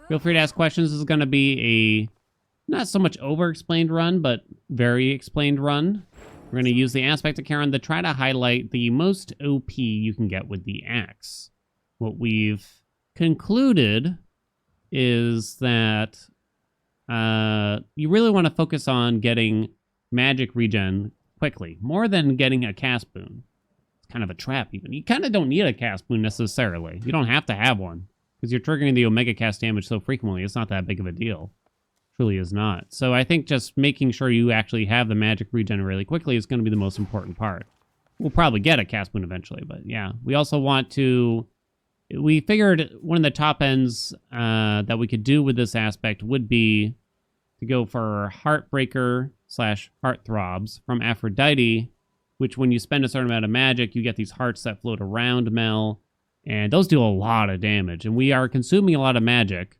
Feel free to ask questions. This is going to be a not so much over-explained run, but very explained run. We're going to use the aspect of Charon to try to highlight the most OP you can get with the axe. What we've concluded is that you really want to focus on getting magic regen quickly, more than getting a cast boon. It's kind of a trap, even. You kind of don't need a cast boon necessarily. You don't have to have one, because you're triggering the Omega cast damage so frequently, it's not that big of a deal. Truly is not. So I think just making sure you actually have the magic regen really quickly is going to be the most important part. We'll probably get a cast boon eventually, but yeah. We also want to... We figured one of the top ends that we could do with this aspect would be to go for Heartbreaker / Heartthrobs from Aphrodite, which when you spend a certain amount of magic, you get these hearts that float around Mel, and those do a lot of damage, and we are consuming a lot of magic,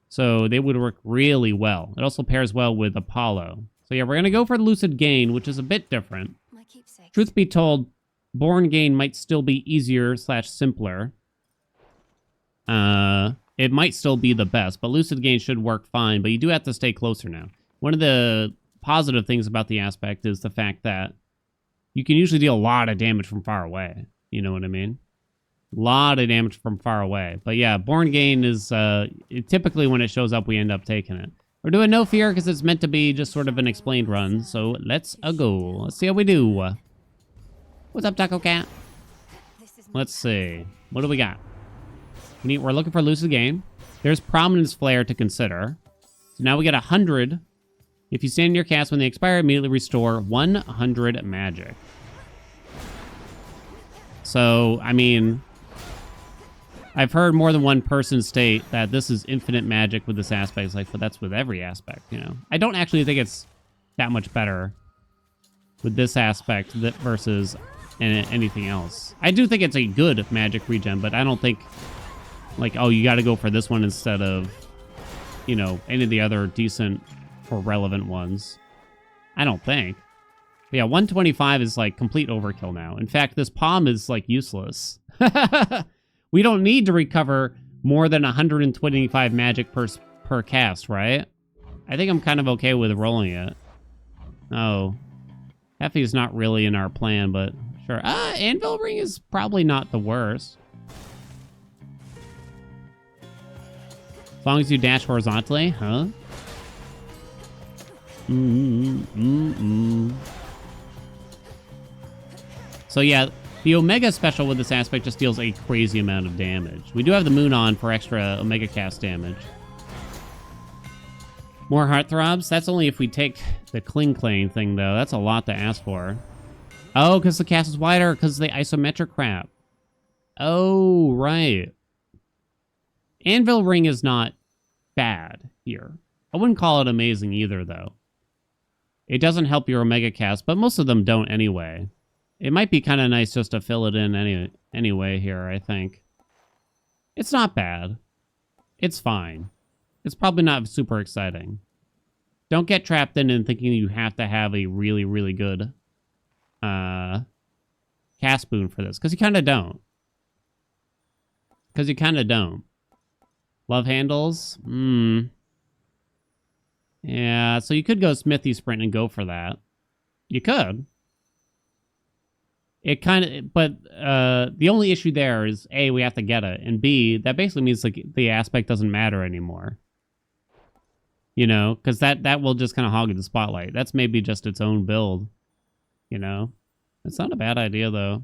so they would work really well. It also pairs well with Apollo. So yeah, we're going to go for Lucid Gain, which is a bit different. Truth be told, Born Gain might still be easier / simpler. It might still be the best, but Lucid Gain should work fine, but you do have to stay closer now. One of the positive things about the aspect is the fact that you can usually deal a lot of damage from far away. You know what I mean? A lot of damage from far away. But yeah, Born Gain is, typically when it shows up, we end up taking it. We're doing No Fear because it's meant to be just sort of an explained run, so let's go. Let's see how we do. What's up, Taco Cat? Let's see. What do we got? We're looking for Lucid Gain. There's Prominence Flare to consider. So now we get 100. If you stand in your cast when they expire, immediately restore 100 magic. So, I mean, I've heard more than one person state that this is infinite magic with this aspect. It's like, but that's with every aspect, you know. I don't actually think it's that much better with this aspect versus anything else. I do think it's a good magic regen, but I don't think... Like, oh, you got to go for this one instead of, you know, any of the other decent or relevant ones. I don't think. But yeah, 125 is, like, complete overkill now. In fact, this palm is, like, useless. We don't need to recover more than 125 magic per cast, right? I think I'm kind of okay with rolling it. Oh. Effie's not really in our plan, but sure. Anvil Ring is probably not the worst. As long as you dash horizontally, huh? So yeah, the Omega special with this aspect just deals a crazy amount of damage. We do have the Moon on for extra Omega cast damage. More Heartthrobs? That's only if we take the Cling thing, though. That's a lot to ask for. Oh, because the cast is wider, because of the isometric crap. Oh, right. Anvil Ring is not bad here. I wouldn't call it amazing either, though. It doesn't help your Omega cast, but most of them don't anyway. It might be kind of nice just to fill it in anyway here, I think. It's not bad. It's fine. It's probably not super exciting. Don't get trapped in thinking you have to have a really, really good cast boon for this, because you kind of don't. Love handles? Yeah, so you could go Smithy Sprint and go for that. You could. It kind of, but the only issue there is A, we have to get it, and B, that basically means like the aspect doesn't matter anymore. You know, because that will just kind of hog the spotlight. That's maybe just its own build. You know, it's not a bad idea though.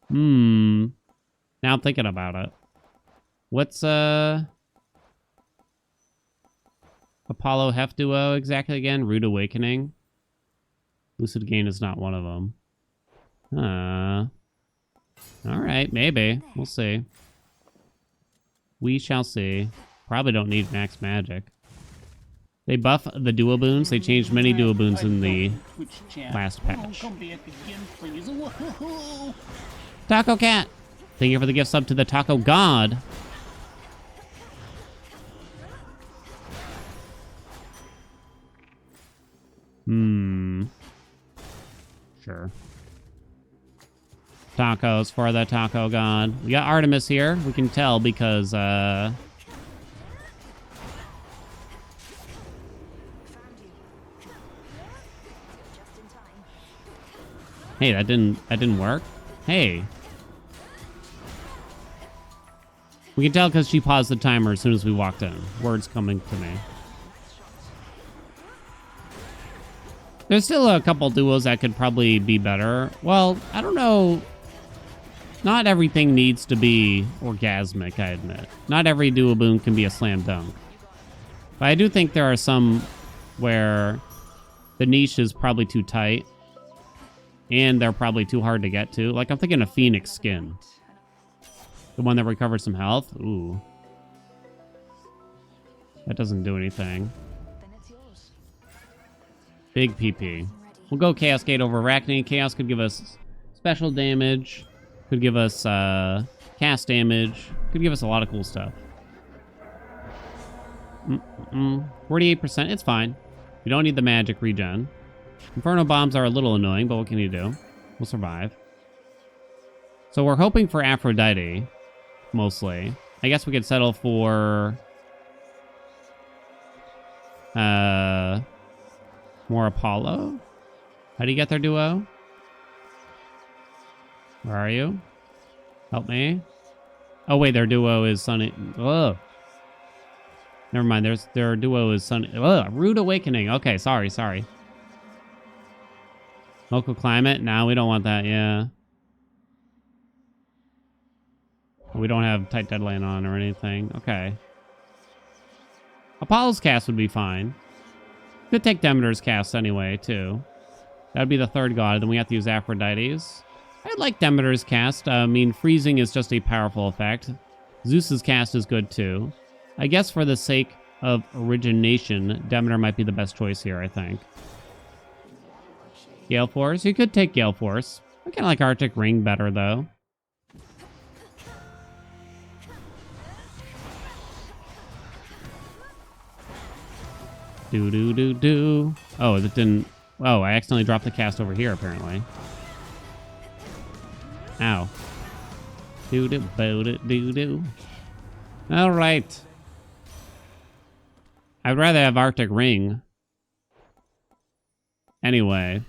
Now I'm thinking about it. What's Apollo Hef Duo exactly again? Rude Awakening. Lucid Gain is not one of them. Alright, maybe. We'll see. We shall see. Probably don't need max magic. They buff the duo boons. They changed many duo boons in the last patch. Taco Cat! Thank you for the gift sub to the Taco God. Sure. Tacos for the Taco God. We got Artemis here. We can tell because, Hey, that didn't work. Hey. We can tell because she paused the timer as soon as we walked in. Words coming to me. There's still a couple duos that could probably be better. Well, I don't know. Not everything needs to be orgasmic, I admit. Not every duo boon can be a slam dunk. But I do think there are some where the niche is probably too tight. And they're probably too hard to get to. Like, I'm thinking of Phoenix Skin. The one that recovers some health? Ooh. That doesn't do anything. Big PP. We'll go Chaos Gate over Arachne. Chaos could give us special damage. Could give us cast damage. Could give us a lot of cool stuff. 48%. It's fine. We don't need the magic regen. Inferno bombs are a little annoying, but what can you do? We'll survive. So we're hoping for Aphrodite, mostly. I guess we could settle for more Apollo. How do you get their duo? Where are you? Help me. Oh wait, their duo is Sunny. Ugh. Never mind. Their duo is Sunny. Ugh, Rude Awakening. Okay, sorry. Local climate? No, we don't want that, yeah. We don't have tight deadline on or anything. Okay. Apollo's cast would be fine. Could take Demeter's cast anyway, too. That would be the third god, then we have to use Aphrodite's. I like Demeter's cast. I mean, freezing is just a powerful effect. Zeus's cast is good, too. I guess for the sake of origination, Demeter might be the best choice here, I think. Gale Force? You could take Gale Force. I kind of like Arctic Ring better, though. Do. Oh, that didn't... Oh, I accidentally dropped the cast over here, apparently. Ow. Do. All right. I'd rather have Arctic Ring. Anyway.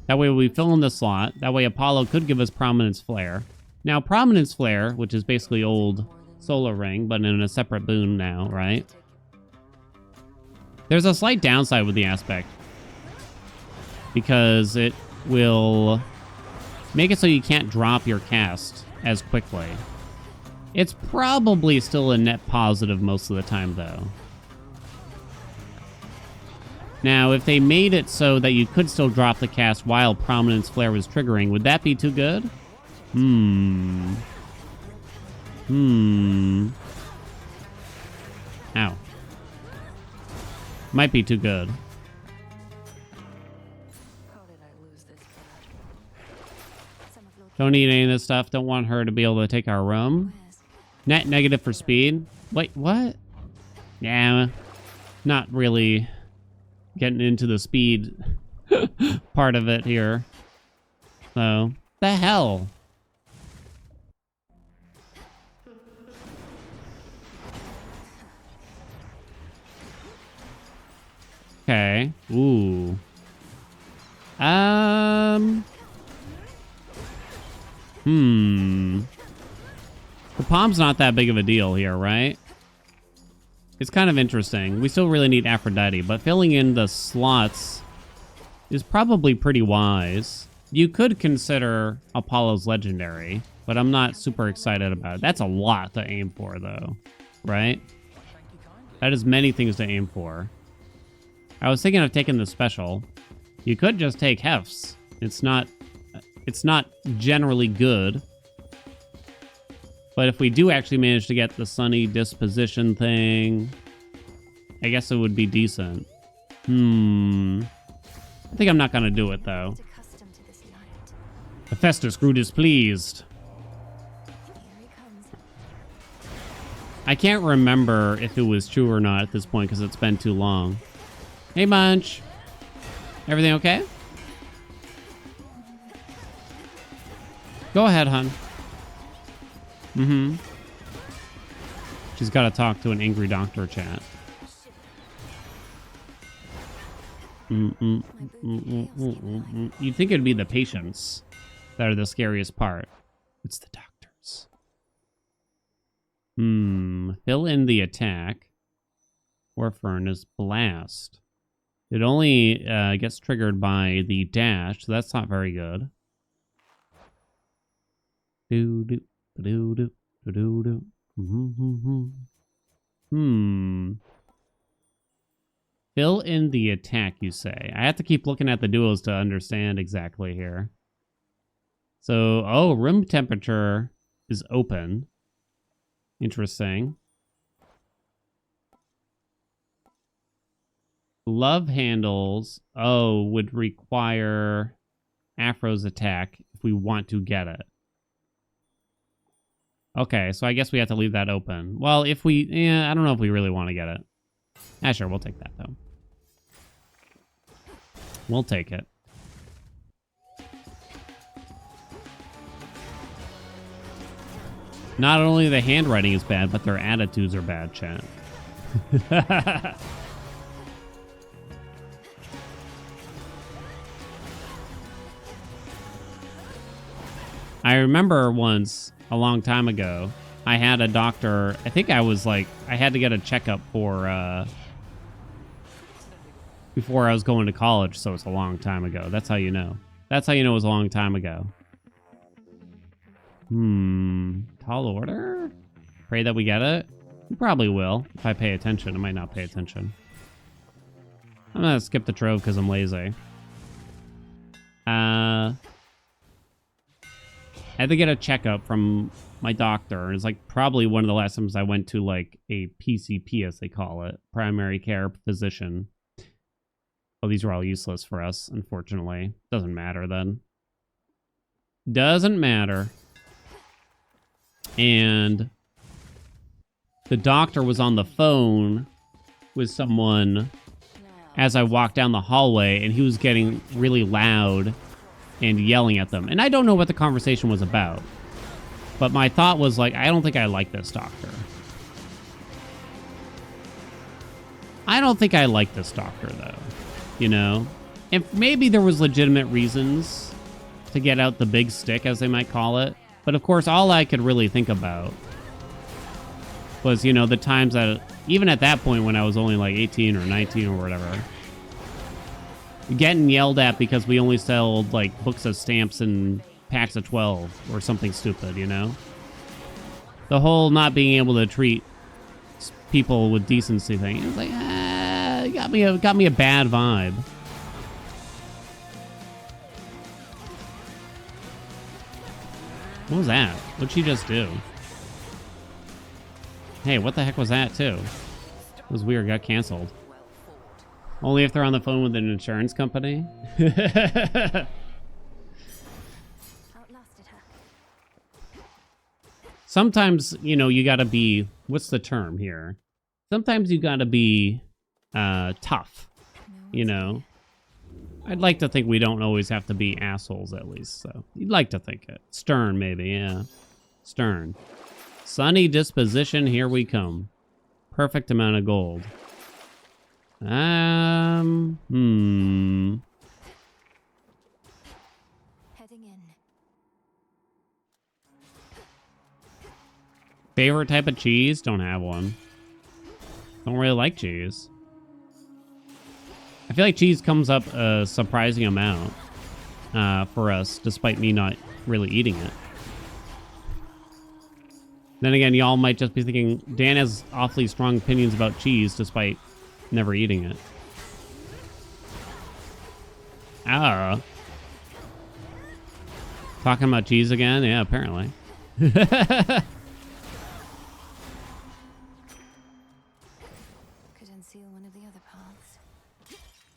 That way we fill in the slot. That way Apollo could give us Prominence Flare. Now, Prominence Flare, which is basically old Solar Ring, but in a separate boon now, right? There's a slight downside with the aspect. Because it will make it so you can't drop your cast as quickly. It's probably still a net positive most of the time, though. Now, if they made it so that you could still drop the cast while Prominence Flare was triggering, would that be too good? Ow. Might be too good. Don't need any of this stuff. Don't want her to be able to take our room. Net negative for speed. Wait, what? Yeah, not really getting into the speed part of it here. So, the hell? Okay. Ooh. The palm's not that big of a deal here, right? It's kind of interesting. We still really need Aphrodite, but filling in the slots is probably pretty wise. You could consider Apollo's Legendary, but I'm not super excited about it. That's a lot to aim for, though, right? That is many things to aim for. I was thinking of taking the special. You could just take Hef's. It's not generally good. But if we do actually manage to get the Sunny Disposition thing, I guess it would be decent. I think I'm not gonna do it, though. Hephaestus grew displeased. I can't remember if it was true or not at this point because it's been too long. Hey, Munch. Everything okay? Go ahead, hon. She's got to talk to an angry doctor chat. You'd think it'd be the patients that are the scariest part. It's the doctors. Fill in the attack. War Furnace Blast. It only gets triggered by the dash, so that's not very good. Fill in the attack, you say. I have to keep looking at the duos to understand exactly here. So, oh, room temperature is open. Interesting. Glove handles, oh, would require Afro's attack if we want to get it. Okay, so I guess we have to leave that open. Well, if we... I don't know if we really want to get it. Sure, we'll take that, though. We'll take it. Not only the handwriting is bad, but their attitudes are bad, chat. I remember once, a long time ago, I had a doctor, I think I was like, I had to get a checkup for, before I was going to college, so it's a long time ago. That's how you know. That's how you know it was a long time ago. Tall order? Pray that we get it? We probably will, if I pay attention. I might not pay attention. I'm gonna skip the trove because I'm lazy. I had to get a checkup from my doctor. It's like probably one of the last times I went to like a PCP, as they call it, primary care physician. Well, these are all useless for us, unfortunately. Doesn't matter then. Doesn't matter. And the doctor was on the phone with someone as I walked down the hallway, and he was getting really loud and yelling at them. And I don't know what the conversation was about. But my thought was like, I don't think I like this doctor. I don't think I like this doctor, though. You know? If maybe there was legitimate reasons to get out the big stick, as they might call it. But of course, all I could really think about was, you know, the times that, even at that point when I was only like 18 or 19 or whatever, getting yelled at because we only sold like books of stamps and packs of 12 or something stupid, you know? The whole not being able to treat people with decency thing. It was like, it got me a bad vibe. What was that? What'd she just do? Hey, what the heck was that, too? It was weird, got canceled. Only if they're on the phone with an insurance company? Sometimes, you know, you gotta be... What's the term here? Sometimes you gotta be tough, you know? I'd like to think we don't always have to be assholes, at least, so... You'd like to think it. Stern, maybe, yeah. Stern. Sunny disposition, here we come. Perfect amount of gold. Heading in. Favorite type of cheese? Don't have one. Don't really like cheese. I feel like cheese comes up a surprising amount for us, despite me not really eating it. Then again, y'all might just be thinking, Dan has awfully strong opinions about cheese, despite never eating it. Talking about cheese again? Yeah, apparently.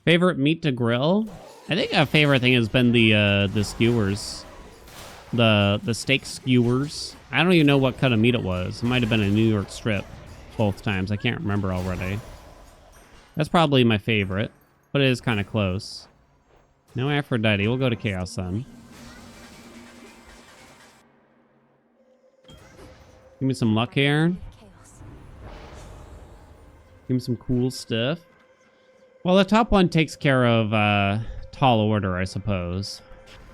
Favorite meat to grill? I think a favorite thing has been the skewers. The steak skewers. I don't even know what cut of meat it was. It might have been a New York strip both times. I can't remember already. That's probably my favorite, but it is kind of close. No Aphrodite. We'll go to Chaos Sun. Give me some luck here. Give me some cool stuff. Well, the top one takes care of tall order, I suppose.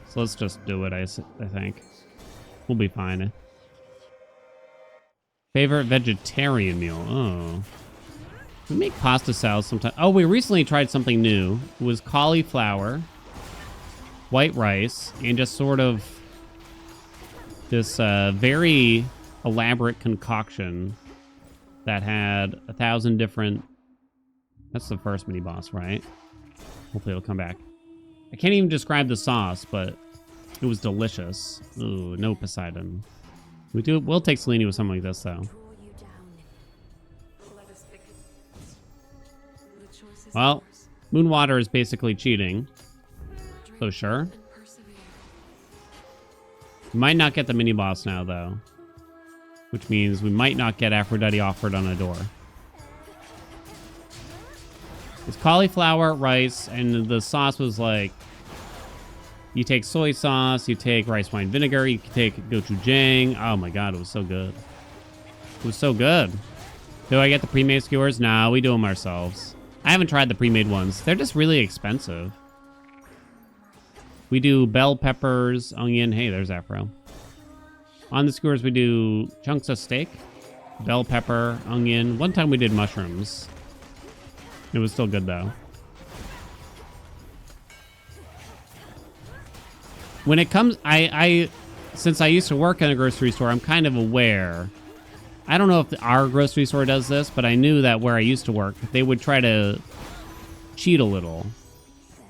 So let's just do it, I think. We'll be fine. Favorite vegetarian meal? Oh. We make pasta salad sometimes. Oh, we recently tried something new. It was cauliflower, white rice, and just sort of this very elaborate concoction that had 1,000 different... That's the first mini boss, right? Hopefully it'll come back. I can't even describe the sauce, but it was delicious. Ooh, no Poseidon. We'll take Selene with something like this, though. Well, Moonwater is basically cheating. So sure. We might not get the mini boss now, though. Which means we might not get Aphrodite offered on a door. It's cauliflower, rice, and the sauce was like... You take soy sauce, you take rice wine vinegar, you take gochujang. Oh my god, it was so good. It was so good. Do I get the pre-made skewers? Nah, we do them ourselves. I haven't tried the pre-made ones. They're just really expensive. We do bell peppers, onion. Hey, there's Afro. On the skewers, we do chunks of steak, bell pepper, onion. One time we did mushrooms. It was still good, though. When it comes... since I used to work in a grocery store, I'm kind of aware. I don't know if our grocery store does this, but I knew that where I used to work, they would try to cheat a little.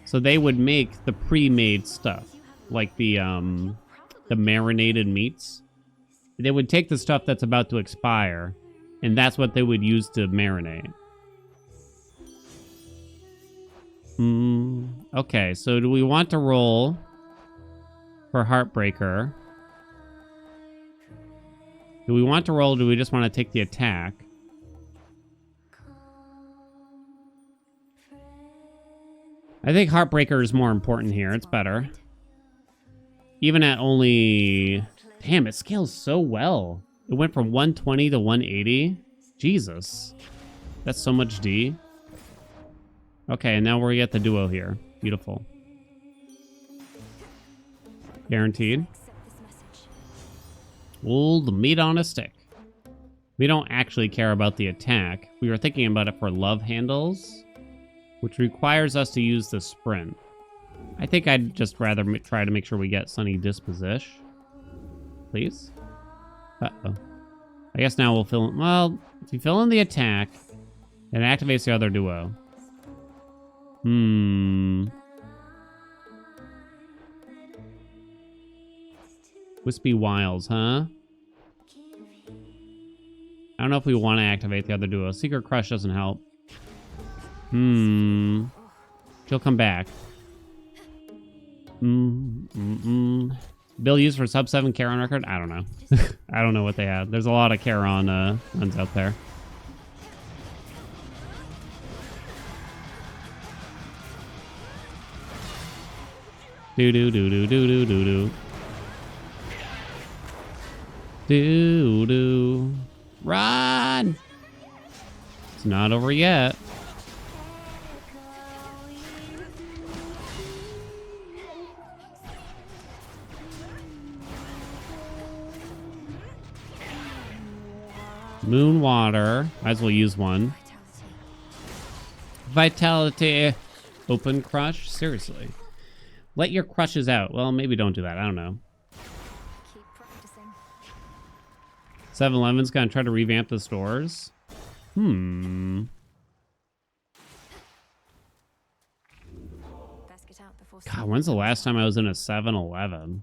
So they would make the pre-made stuff, like the marinated meats. They would take the stuff that's about to expire, and that's what they would use to marinate. Okay, so do we want to roll for Heartbreaker? Do we want to roll, or do we just want to take the attack? I think Heartbreaker is more important here. It's better. Even at only... Damn, it scales so well. It went from 120 to 180. Jesus. That's so much D. Okay, and now we get the duo here. Beautiful. Guaranteed. Ooh, the meat on a stick. We don't actually care about the attack. We were thinking about it for love handles, which requires us to use the sprint. I think I'd just rather try to make sure we get Sunny Disposition. Please? Uh-oh. I guess now we'll fill in... Well, if you fill in the attack, it activates the other duo. Wispy Wiles, huh? I don't know if we want to activate the other duo. Secret Crush doesn't help. She'll come back. Bill used for sub 7 Charon record? I don't know. I don't know what they had. There's a lot of Charon ones out there. Do-do-do-do-do-do-do-do. Do-do. Run! It's not over yet. Moonwater. Might as well use one. Vitality. Open crush? Seriously. Let your crushes out. Well, maybe don't do that. I don't know. 7-Eleven's gonna try to revamp the stores. God, when's the last time I was in a 7-Eleven?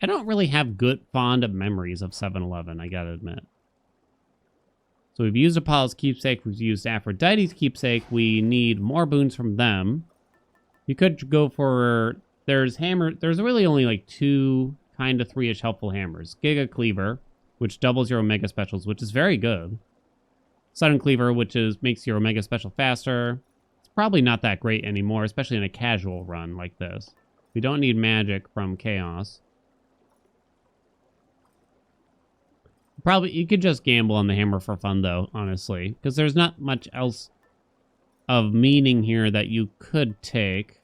I don't really have good, fond memories of 7-Eleven, I gotta admit. So we've used Apollo's keepsake, we've used Aphrodite's keepsake, we need more boons from them. You could go for... There's really only like 2, kind of 3-ish helpful hammers. Giga Cleaver, which doubles your Omega Specials, which is very good. Sudden Cleaver, which makes your Omega Special faster. It's probably not that great anymore, especially in a casual run like this. We don't need magic from Chaos. Probably, you could just gamble on the hammer for fun, though, honestly. Because there's not much else of meaning here that you could take.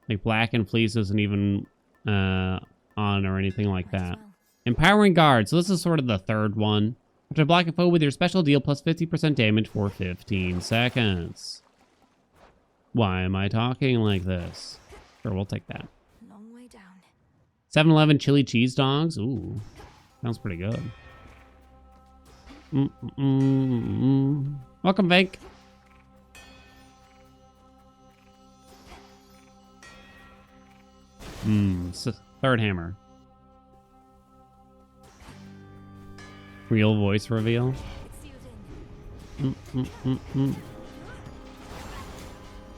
Like Black and Fleece isn't even on or anything like that. Empowering Guard. So this is sort of the third one. After blocking a foe with your special, deal plus 50% damage for 15 seconds. Why am I talking like this? Sure, we'll take that. Long way down. 7-Eleven chili cheese dogs. Ooh, sounds pretty good. Welcome, Vank. Third hammer. Real voice reveal.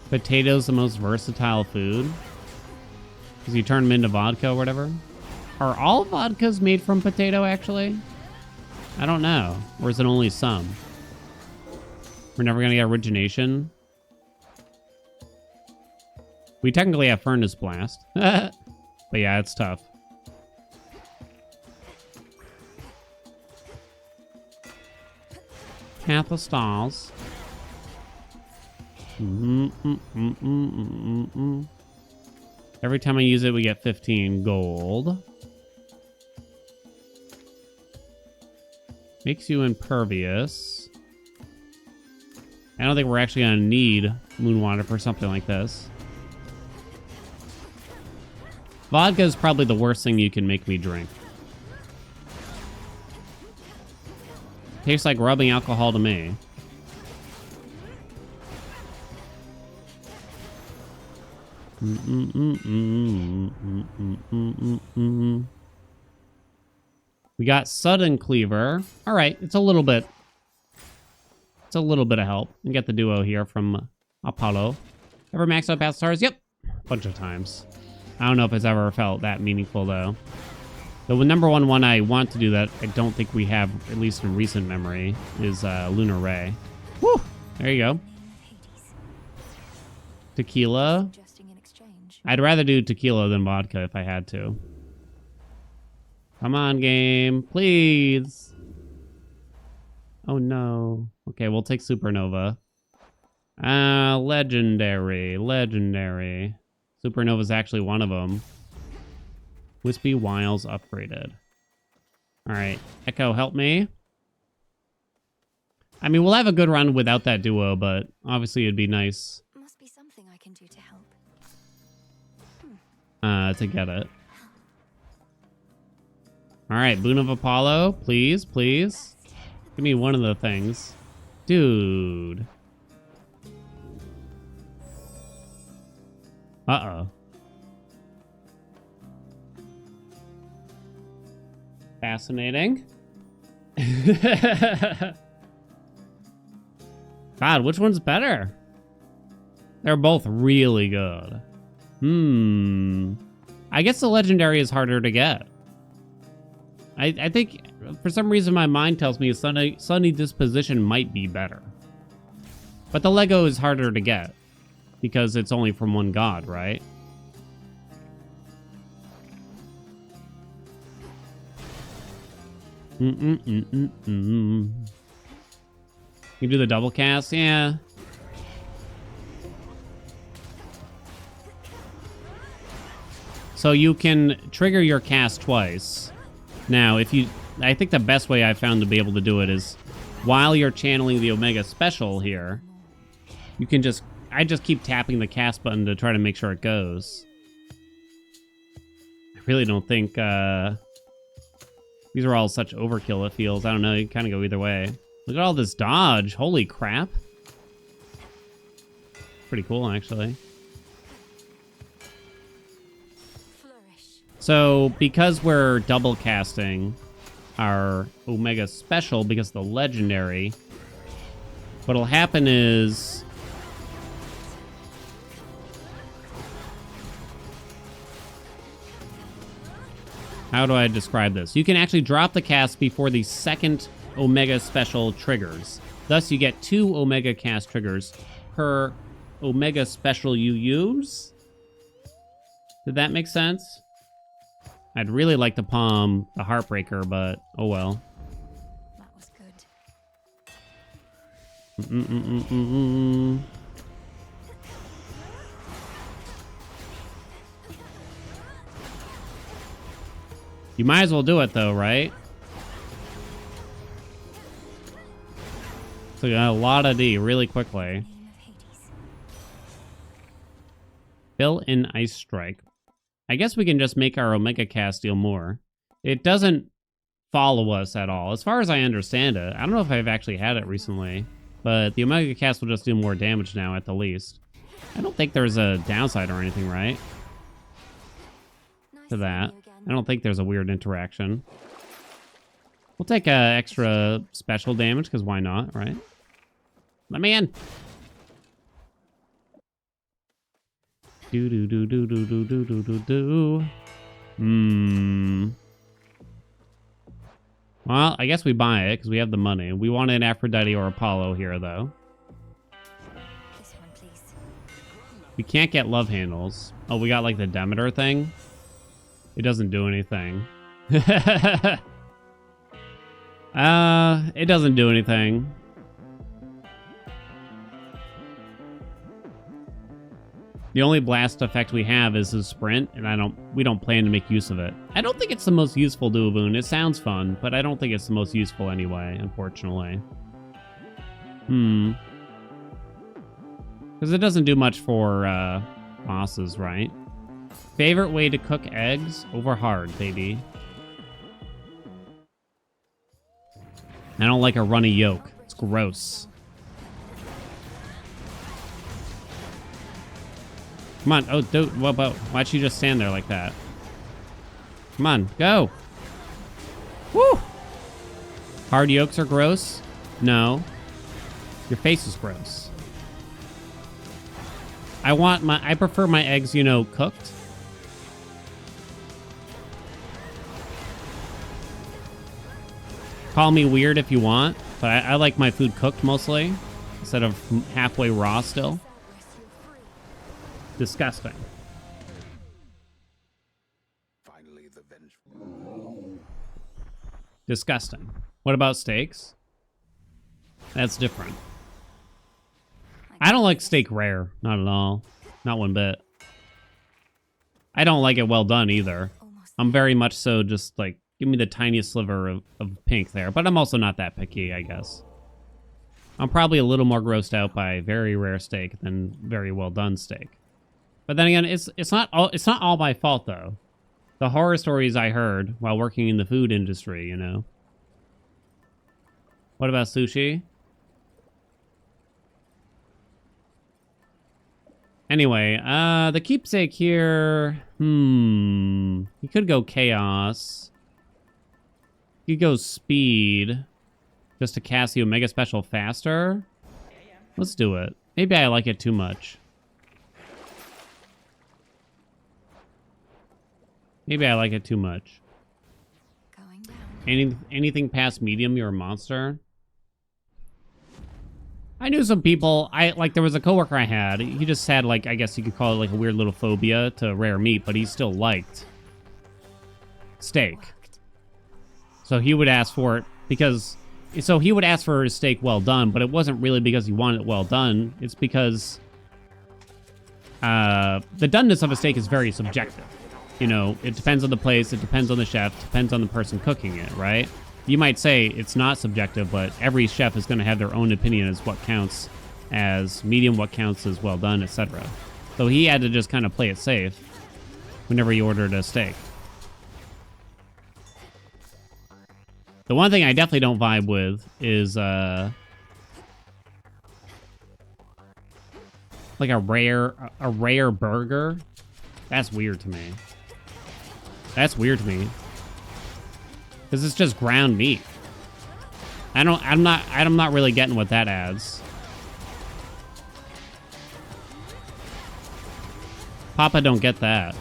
Potatoes the most versatile food because you turn them into vodka or whatever. Are all vodkas made from potato actually? I don't know. Or is it only some? We're never gonna get origination. We technically have Furnace Blast. But yeah, it's tough. Path of Stars. Every time I use it, we get 15 gold. Makes you impervious. I don't think we're actually gonna need Moonwater for something like this. Vodka is probably the worst thing you can make me drink. Tastes like rubbing alcohol to me. We got Sudden Cleaver. All right, it's a little bit of help. We get the duo here from Apollo. Ever maxed out Path Stars? Yep, a bunch of times. I don't know if it's ever felt that meaningful though. The number one I want to do that I don't think we have, at least in recent memory, is Lunar Ray. Woo! There you go. Tequila. I'd rather do tequila than vodka if I had to. Come on, game. Please. Oh, no. Okay, we'll take Supernova. Legendary. Legendary. Supernova's actually one of them. Wispy Wiles upgraded. All right. Echo, help me. I mean, we'll have a good run without that duo, but obviously it'd be nice. Must be something I can do to help. To get it. All right, Boon of Apollo, please, please. Give me one of the things. Dude. Uh-oh. Fascinating. God, which one's better? They're both really good. I guess the legendary is harder to get. I think for some reason my mind tells me Sunny Disposition might be better. But the Lego is harder to get because it's only from one god, right? You do the double cast? Yeah. So you can trigger your cast twice. Now, I think the best way I've found to be able to do it is while you're channeling the Omega Special here, you can I just keep tapping the cast button to try to make sure it goes. I really don't think, these are all such overkill, it feels. I don't know, you can kind of go either way. Look at all this dodge. Holy crap. Pretty cool, actually. So, because we're double casting our Omega Special because of the legendary, what'll happen is how do I describe this? You can actually drop the cast before the second Omega Special triggers. Thus, you get 2 Omega cast triggers per Omega Special you use. Did that make sense? I'd really like to palm the Heartbreaker, but oh well. That was good. You might as well do it, though, right? So you got a lot of D really quickly. Name of Hades. Fill in Ice Strike. I guess we can just make our Omega Cast deal more. It doesn't follow us at all, as far as I understand it. I don't know if I've actually had it recently, but the Omega Cast will just do more damage now at the least. I don't think there's a downside or anything, right? Nice To that. seeing you again. I don't think there's a weird interaction. We'll take extra special damage, because why not, right? Let me in! Do do do do do do do do do do. Well, I guess we buy it, because we have the money. We want an Aphrodite or Apollo here, though. This one, please. We can't get love handles. Oh, we got, like, the Demeter thing? It doesn't do anything. It doesn't do anything. The only blast effect we have is his sprint, and we don't plan to make use of it. I don't think it's the most useful Duoboon. It sounds fun, but I don't think it's the most useful anyway, unfortunately. Because it doesn't do much for bosses, right? Favorite way to cook eggs? Over hard, baby. I don't like a runny yolk. It's gross. Come on. Oh, dude. Why'd you just stand there like that? Come on. Go. Woo! Hard yolks are gross? No. Your face is gross. I prefer my eggs, you know, cooked. Call me weird if you want, but I like my food cooked mostly, instead of halfway raw still. Disgusting. Finally, the vengeful. Disgusting. What about steaks? That's different. I don't like steak rare. Not at all. Not one bit. I don't like it well done either. Almost. I'm very much so just like, give me the tiniest sliver of pink there. But I'm also not that picky, I guess. I'm probably a little more grossed out by very rare steak than very well done steak. But then again, it's not all my fault though. The horror stories I heard while working in the food industry, you know. What about sushi? Anyway, the keepsake here. You could go chaos. You could go speed. Just to cast the Omega Special faster. Let's do it. Maybe I like it too much. Maybe I like it too much. Going down. Anything past medium, you're a monster. I knew some people, there was a coworker I had, he just had, like, I guess you could call it, like, a weird little phobia to rare meat, but he still liked steak. Worked. So he would ask for it he would ask for his steak well done, but it wasn't really because he wanted it well done. It's because the doneness of a steak is very subjective. You know, it depends on the place, it depends on the chef, depends on the person cooking it, right? You might say it's not subjective, but every chef is going to have their own opinion as what counts as medium, what counts as well done, etc. So he had to just kind of play it safe whenever he ordered a steak. The one thing I definitely don't vibe with is like a rare burger. That's weird to me. That's weird to me. Because it's just ground meat. I'm not really getting what that adds. Papa don't get that.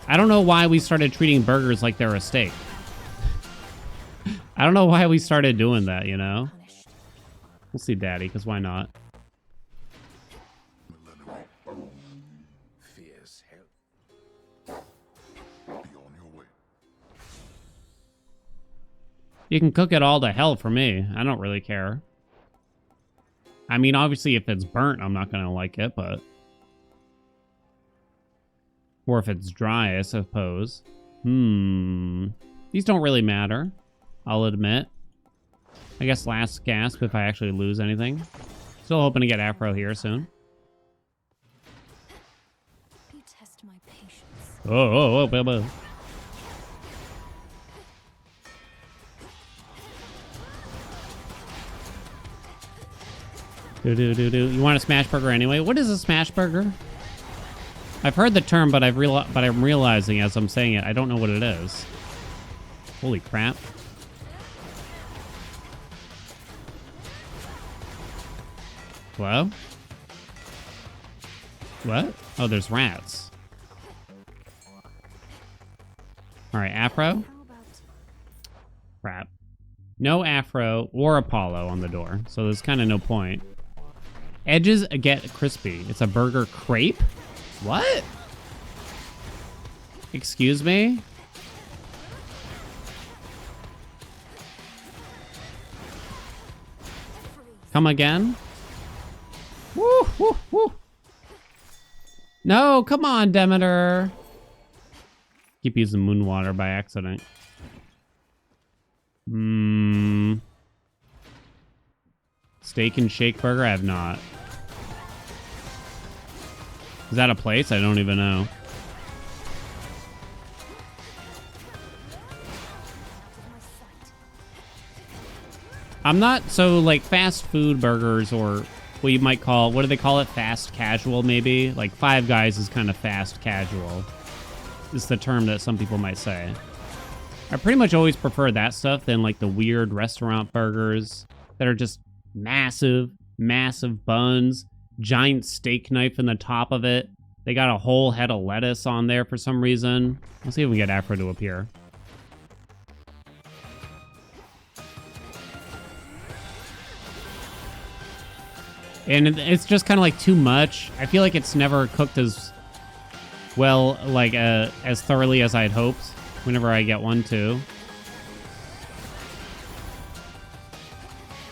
I don't know why we started treating burgers like they're a steak. I don't know why we started doing that, you know? Punished. We'll see, Daddy, because why not? Fierce hell. Be on your way. You can cook it all to hell for me. I don't really care. I mean, obviously, if it's burnt, I'm not going to like it, but... Or if it's dry, I suppose. These don't really matter, I'll admit. I guess last gasp if I actually lose anything. Still hoping to get Afro here soon. You test my patience. Oh, Bilbo. You want a smash burger anyway? What is a smash burger? I've heard the term, but I'm realizing as I'm saying it, I don't know what it is. Holy crap. Hello? What? Oh, there's rats. Alright, Afro? How about Crap. No Afro or Apollo on the door, so there's kind of no point. Edges get crispy. It's a burger crepe? What? Excuse me? Come again? Woo, woo, woo. No, come on, Demeter. Keep using moon water by accident. Steak and shake burger? I have not. Is that a place? I don't even know. my sight? I'm not so like fast food burgers or what you might call, what do they call it? Fast casual maybe? Like Five Guys is kind of fast casual. Is the term that some people might say. I pretty much always prefer that stuff than like the weird restaurant burgers that are just massive, massive buns, giant steak knife in the top of it. They got a whole head of lettuce on there for some reason. Let's see if we can get Afro to appear. And it's just kind of like too much. I feel like it's never cooked as well, like as thoroughly as I'd hoped whenever I get one too.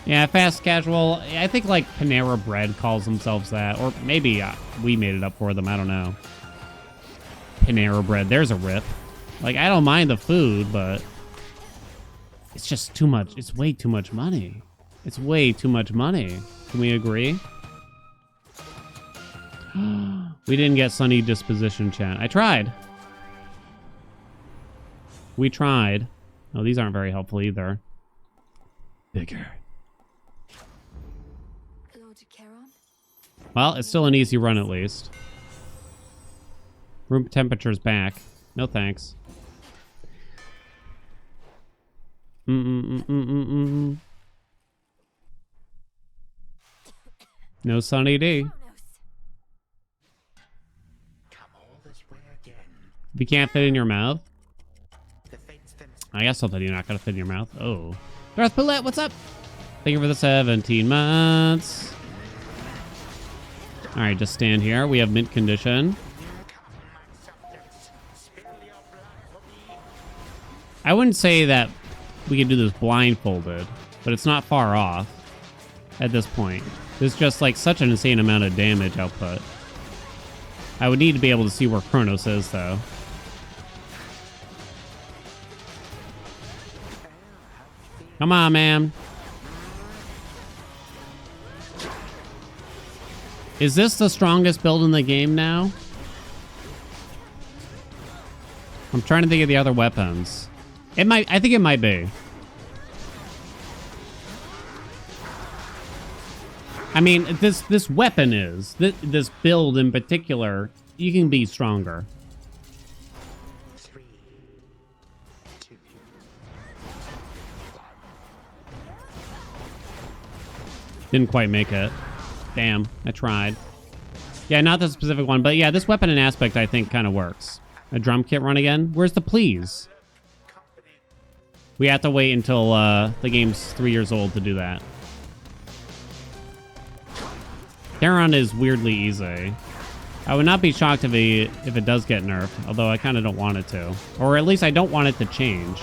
Yeah, fast casual. I think like Panera Bread calls themselves that. Or maybe we made it up for them. I don't know. Panera Bread. There's a rip. Like, I don't mind the food, but it's just too much. It's way too much money. It's way too much money. Can we agree? We didn't get Sunny Disposition chat. I tried. We tried. Oh, these aren't very helpful either. Bigger. Lord Charon? Well, it's still an easy run at least. Room temperature's back. No thanks. No Sunny D. Kronos. Come all this way again. If you can't fit in your mouth, The fates themselves. I guess something you're not gonna fit in your mouth. Oh. Darth Poulet, what's up? Thank you for the 17 months. Alright, just stand here. We have mint condition. Come, my subjects. Spill your blood for me. I wouldn't say that we could do this blindfolded, but it's not far off at this point. There's just like such an insane amount of damage output. I would need to be able to see where Kronos is, though. Come on, man. Is this the strongest build in the game now? I'm trying to think of the other weapons. It might, I think it might be. I mean, this weapon is, this build in particular, you can be stronger. 3, 2. Didn't quite make it. Damn, I tried. Yeah, not the specific one, but yeah, this weapon and aspect I think kind of works. A drum kit run again? Where's the please? Company. We have to wait until the game's 3 years old to do that. Charon is weirdly easy. I would not be shocked if it does get nerfed, although I kind of don't want it to. Or at least I don't want it to change.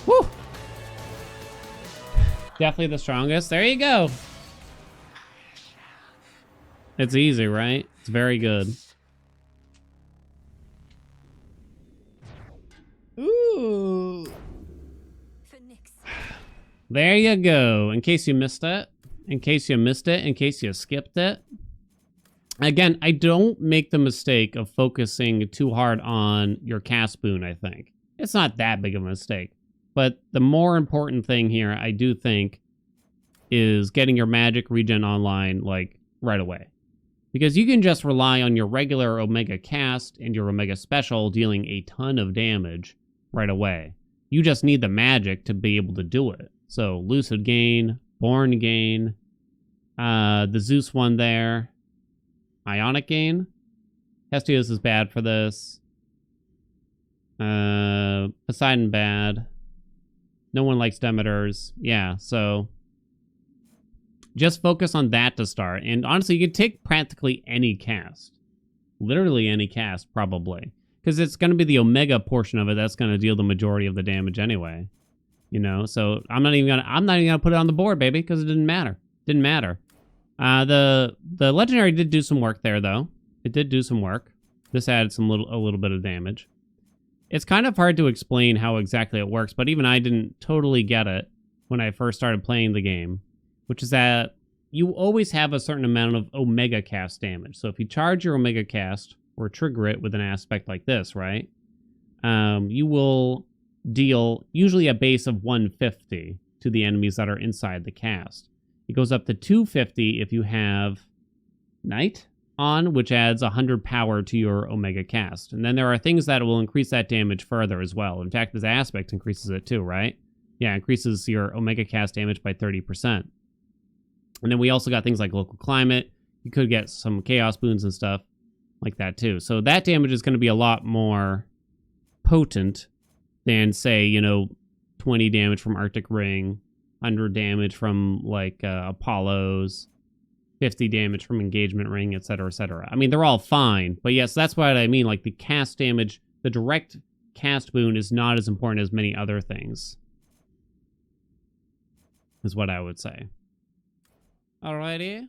Woo! Definitely the strongest. There you go. It's easy, right? It's very good. There you go. In case you missed it. In case you missed it. In case you skipped it. Again, I don't make the mistake of focusing too hard on your cast boon, I think. It's not that big of a mistake. But the more important thing here, I do think, is getting your magic regen online, like, right away. Because you can just rely on your regular Omega cast and your Omega special dealing a ton of damage right away. You just need the magic to be able to do it. So, Lucid Gain, Born Gain, the Zeus one there, Ionic Gain. Hestios is bad for this. Poseidon bad. No one likes Demeters. Yeah, so just focus on that to start. And honestly, you can take practically any cast. Literally any cast, probably. Because it's going to be the Omega portion of it that's going to deal the majority of the damage anyway. You know, so I'm not even gonna put it on the board, baby, because it didn't matter. Didn't matter. The legendary did do some work there, though. It did do some work. This added a little bit of damage. It's kind of hard to explain how exactly it works, but even I didn't totally get it when I first started playing the game, which is that you always have a certain amount of Omega cast damage. So if you charge your Omega cast or trigger it with an aspect like this, right, you will deal usually a base of 150 to the enemies that are inside the cast. It goes up to 250 if you have Night on, which adds 100 power to your Omega cast. And then there are things that will increase that damage further as well. In fact, this aspect increases it too, right? Yeah, increases your Omega cast damage by 30%. And then we also got things like local climate. You could get some chaos boons and stuff like that too. So that damage is going to be a lot more potent than, say, 20 damage from Arctic Ring, 100 damage from, like, Apollo's, 50 damage from Engagement Ring, etc., etc. I mean, they're all fine, but yes, that's what I mean. Like, the cast damage, the direct cast boon is not as important as many other things, is what I would say. Alrighty.